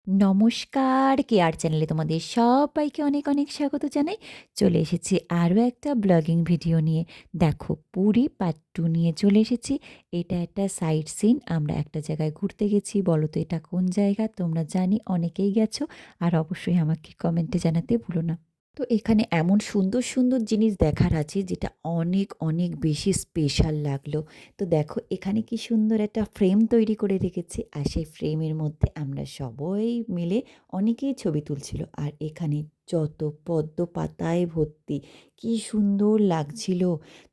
নমস্কার, কেয়ার চ্যানেলে তোমাদের সবাইকে অনেক অনেক স্বাগত জানাই। চলে এসেছি আরও একটা ব্লগিং ভিডিও নিয়ে। দেখো, পুরী পার্ট 2 নিয়ে চলে এসেছি। এটা একটা সাইট সিন। আমরা একটা জায়গায় ঘুরতে গেছি। বলো তো এটা কোন জায়গা? তোমরা জানি অনেকেই গেছো, আর অবশ্যই আমাকে কমেন্টে জানাতে ভুলো না। তো এখানে এমন সুন্দর সুন্দর জিনিস দেখার আছে যেটা অনেক অনেক বেশি স্পেশাল লাগলো। তো দেখো এখানে কি সুন্দর একটা ফ্রেম তৈরি করে রেখেছে, আর সেই ফ্রেমের মধ্যে আমরা সবাই মিলে অনেকেই ছবি তুলছিল। আর এখানে যত পদ্ম পাতায় ভর্তি, কি সুন্দর লাগছিল।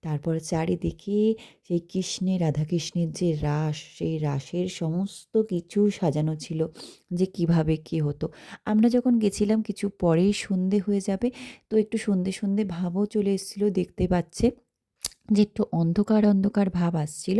তারপর চারিদিকে সেই কৃষ্ণের, রাধাকৃষ্ণের যে রাস, সেই রাসের সমস্ত কিছু সাজানো ছিল, যে কিভাবে কি হতো। আমরা যখন গেছিলাম কিছু পরেই সন্ধে হয়ে যাবে, তো একটু সন্ধে সন্ধে ভাবও চলে এসেছিলো, দেখতে পাচ্ছে যে একটু অন্ধকার অন্ধকার ভাব আসছিল।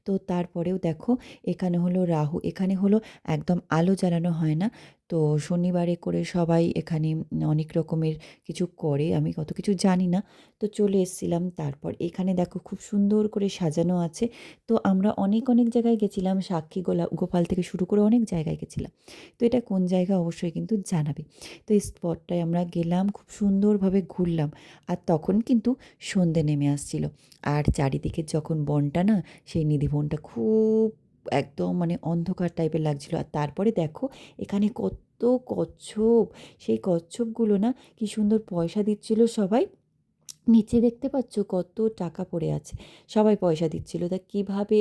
তো তারপরেও দেখো এখানে হলো রাহু, এখানে হলো একদম আলো জ্বালানো হয় না। তো শনিবারে করে সবাই এখানে অনেক রকমের কিছু করে, আমি কত কিছু জানি না। তো চলে এসেছিলাম। তারপর এখানে দেখো খুব সুন্দর করে সাজানো আছে। তো আমরা অনেক অনেক জায়গায় গেছিলাম, সাক্ষী গোপাল থেকে শুরু করে অনেক জায়গায় গেছিলাম। তো এটা কোন জায়গা অবশ্যই কিন্তু জানাবে। তো এই স্পটটায় আমরা গেলাম, খুব সুন্দরভাবে ঘুরলাম। আর তখন কিন্তু সন্ধে নেমে আসছিল। আর চারিদিকে যখন বনটা না, সেই নিধিবনটা খুব একদম মানে অন্ধকার টাইপের লাগছিল। আর তারপরে দেখো এখানে কত কচ্ছপ, সেই কচ্ছপগুলো না কি সুন্দর পয়সা দিচ্ছিল সবাই। নিচে দেখতে পাচ্ছ কত টাকা পড়ে আছে, সবাই পয়সা দিচ্ছিল। তা কিভাবে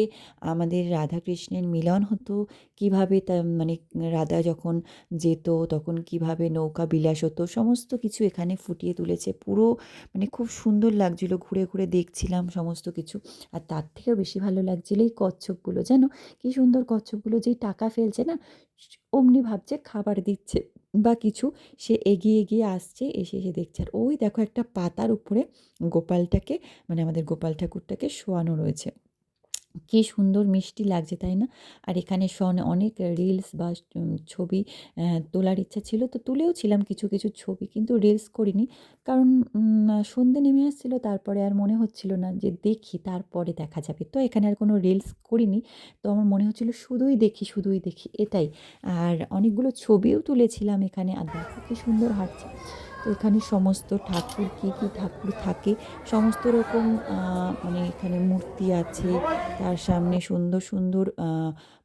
আমাদের রাধা কৃষ্ণের মিলন হতো, কিভাবে তা মানে রাধা যখন যেত তখন কিভাবে নৌকা বিলাস হতো, সমস্ত কিছু এখানে ফুটিয়ে তুলেছে পুরো। মানে খুব সুন্দর লাগছিল, ঘুরে ঘুরে দেখছিলাম সমস্ত কিছু। আর তার থেকেও বেশি ভালো লাগছিল এই কচ্ছপগুলো, যেন কি সুন্দর কচ্ছপগুলো, যেই টাকা ফেলছে না অমনি ভাবছে খাবার দিচ্ছে বা কিছু। সে এগিয়ে এগিয়ে আসছে, এসে এসে দেখছে। আর ওই দেখো একটা পাতার উপরে গোপালটাকে, মানে আমাদের গোপাল ঠাকুরটাকে শোয়ানো রয়েছে। কি সুন্দর মিষ্টি লাগছে, তাই না? আর এখানে অনেক রিলস বা ছবি তোলার ইচ্ছা ছিল, তো তুলেও ছিলাম কিছু কিছু ছবি, কিন্তু রিলস করিনি। কারণ সন্ধে নেমে আসছিল, তারপরে আর মনে হচ্ছিল না যে দেখি, তারপরে দেখা যাবে। তো এখানে আর কোনো রিলস করিনি। তো আমার মনে হচ্ছিল শুধুই দেখি শুধুই দেখি, এটাই। আর অনেকগুলো ছবিও তুলেছিলাম এখানে। আর দেখো কি সুন্দর হাঁটছে। তো এখানে সমস্ত ঠাকুর, কি কি ঠাকুর থাকে, সমস্ত রকম মানে এখানে মূর্তি আছে। তার সামনে সুন্দর সুন্দর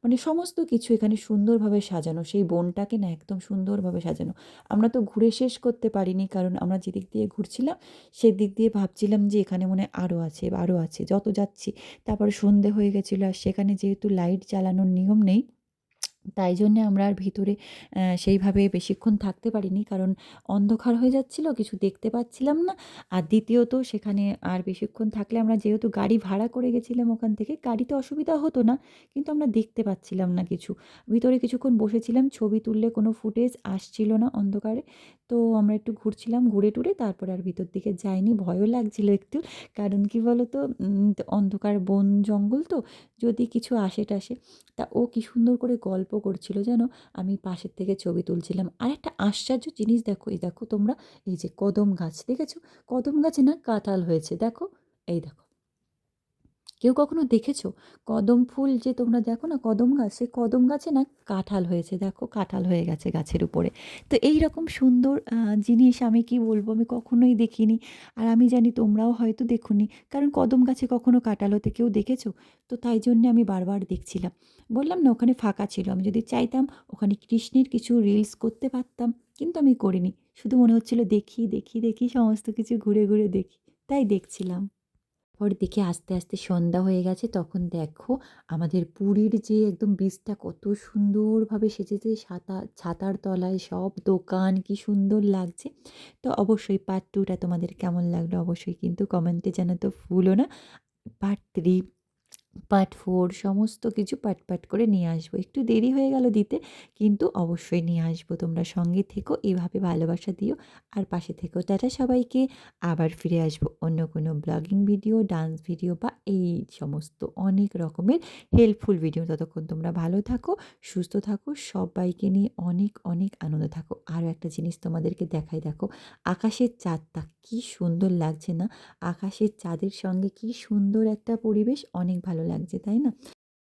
মানে সমস্ত কিছু এখানে সুন্দরভাবে সাজানো, সেই বনটাকে না একদম সুন্দরভাবে সাজানো। আমরা তো ঘুরে শেষ করতে পারিনি, কারণ আমরা যেদিক দিয়ে ঘুরছিলাম সেদিক দিয়ে ভাবছিলাম যে এখানে মনে হয় আরও আছে আরও আছে, যত যাচ্ছি। তারপরে সন্ধে হয়ে গেছিলো, আর সেখানে যেহেতু লাইট জ্বালানোর নিয়ম নেই, তাই জন্যে আমরা আর ভিতরে সেইভাবে বেশিক্ষণ থাকতে পারিনি, কারণ অন্ধকার হয়ে যাচ্ছিল, কিছু দেখতে পাচ্ছিলাম না। আর দ্বিতীয়ত সেখানে আর বেশিক্ষণ থাকলে, আমরা যেহেতু গাড়ি ভাড়া করে গেছিলাম ওখান থেকে, গাড়িতে অসুবিধা হতো না, কিন্তু আমরা দেখতে পাচ্ছিলাম না কিছু। ভিতরে কিছুক্ষণ বসেছিলাম, ছবি তুললে কোনো ফুটেজ আসছিল না অন্ধকারে। তো আমরা একটু ঘুরছিলাম, ঘুরে টুরে তারপরে আর ভিতর দিকে যাইনি, ভয়ও লাগছিল একটু। কারণ কি বলো তো, অন্ধকার বন জঙ্গল তো, যদি কিছু আসে টাসে। তা ও কি সুন্দর করে গল্প করছিল যেন, আমি পাশের থেকে ছবি তুলছিলাম। আর একটা আশ্চর্য জিনিস দেখো, এই দেখো তোমরা, এই যে কদম গাছ দেখেছো? কদম গাছে না কাঁঠাল হয়েছে, দেখো, এই দেখো। কেউ কখনো দেখেছো কদম ফুল? যে তোমরা দেখো না কদম গাছ, সেই কদম গাছে না কাঁঠাল হয়েছে, দেখো কাঁঠাল হয়ে গেছে গাছের উপরে। তো এই রকম সুন্দর জিনিস আমি কি বলবো, আমি কখনোই দেখিনি। আর আমি জানি তোমরাও হয়তো দেখোনি, কারণ কদম গাছে কখনো কাঁঠাল হতে কেউ দেখেছো? তো তাই জন্যে আমি বারবার দেখছিলাম। বললাম না ওখানে ফাঁকা ছিল, আমি যদি চাইতাম ওখানে কৃষ্ণের কিছু রিলস করতে পারতাম, কিন্তু আমি করিনি। শুধু মনে হচ্ছিল দেখি দেখি দেখি, সমস্ত কিছু ঘুরে ঘুরে দেখি, তাই দেখছিলাম। পরে দেখি আস্তে আস্তে সন্ধ্যা হয়ে গেছে, তখন দেখো আমাদের পুরীর যে একদম বীচটা কত সুন্দরভাবে সেজেছে, ছাতার তলায় সব দোকান, কি সুন্দর লাগছে। তো অবশ্যই পার্ট 2টা তোমাদের কেমন লাগলো অবশ্যই কিন্তু কমেন্টে জানাতে ভুলো না। পার্ট 3, পার্ট 4 সমস্ত কিছু পার্ট পার্ট করে নিয়ে আসবো। একটু দেরি হয়ে গেল দিতে, কিন্তু অবশ্যই নিয়ে আসবো। তোমরা সঙ্গে থেকো, এভাবে ভালোবাসা দিও আর পাশে থেকো। টাটা সবাইকে। আবার ফিরে আসবো অন্য কোনো ব্লগিং ভিডিও, ডান্স ভিডিও বা এই সমস্ত অনেক রকমের হেল্পফুল ভিডিও। ততক্ষণ তোমরা ভালো থাকো, সুস্থ থাকো, সবাইকে নিয়ে অনেক অনেক আনন্দ থাকো। আরও একটা জিনিস তোমাদেরকে দেখাই, দেখো আকাশের চাঁদটা কি সুন্দর লাগছে না? আকাশের চাঁদের সঙ্গে কি সুন্দর একটা পরিবেশ, অনেক ভালো লাগছে, তাই না?